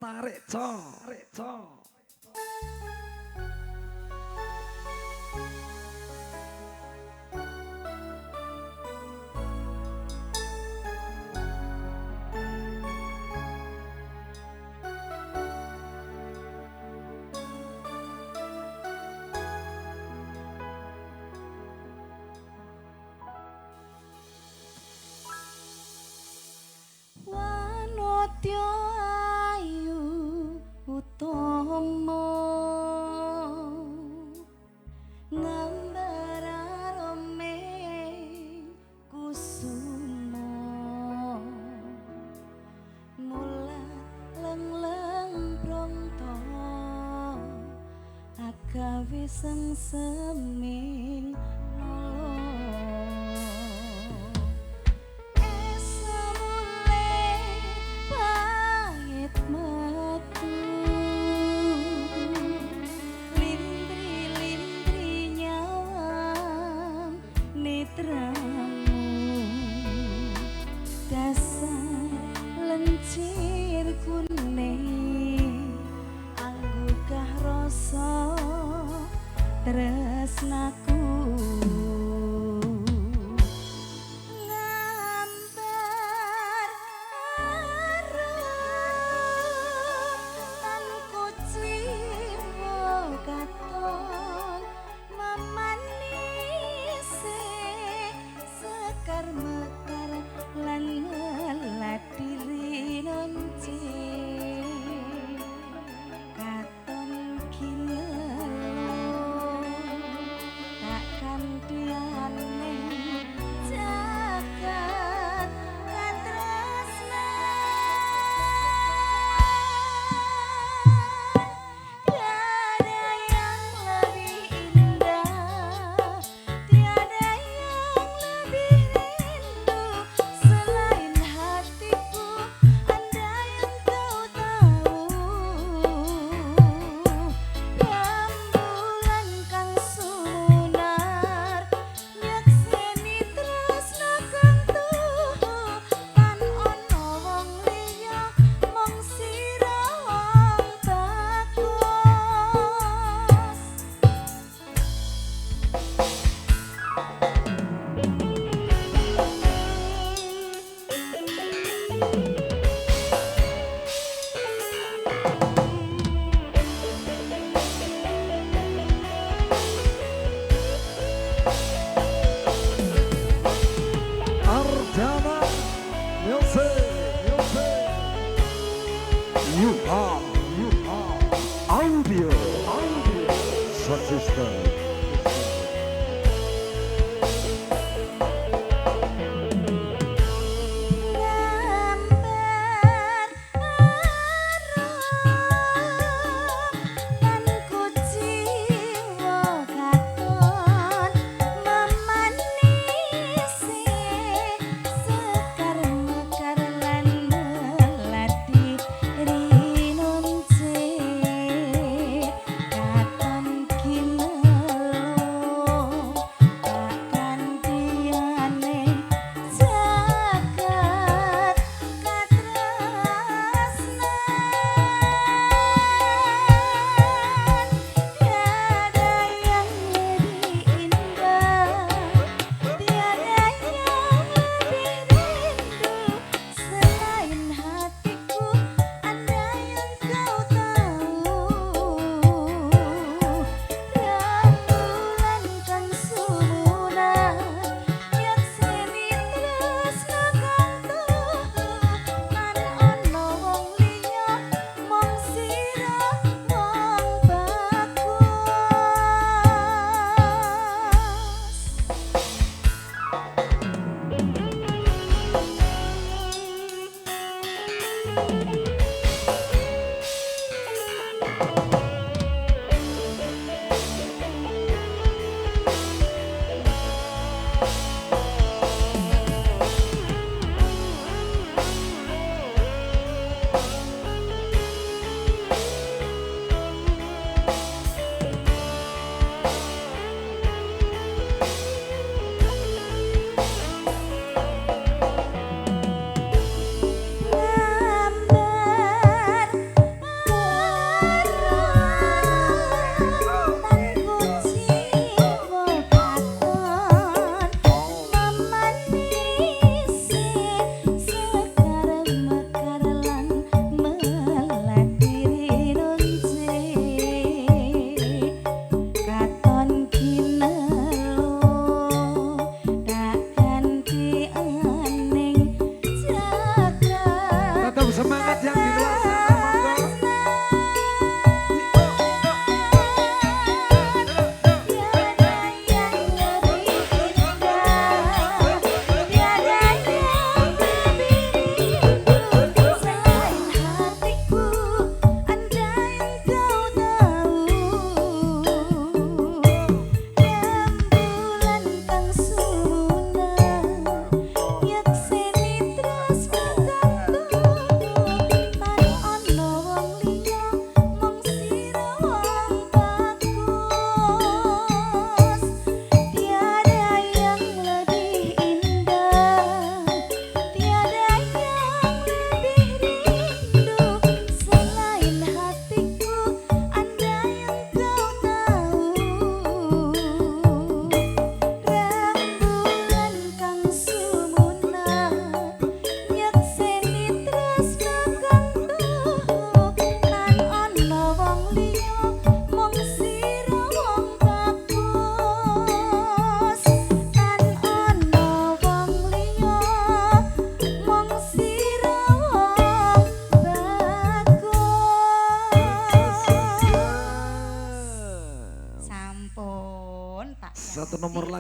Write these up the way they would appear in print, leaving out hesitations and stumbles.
Tarik co. Wanodya ayu utama ngambar arome kusuma mulat leng-leng pronto agawe sengseme dasar lencir kuning anggugah rasa tresnaku ngambar tan kuciwa katon memanise sekar mekar lan ngeladiri nonce katon kinelo takkan diane jagat katresnan tiada yang lebih indah tiada yang lebih rindu selain hatiku andai engkau tahu rembulan kang sunar nyakseni tresna kang tuhu tan ono wong liya mung sira wong bagus. Arjana Music. You are audio system. Ngambar tan kuciwa katon memanise sekar mekar lan melati rinonce katon kinelo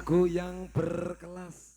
lagu yang berkelas.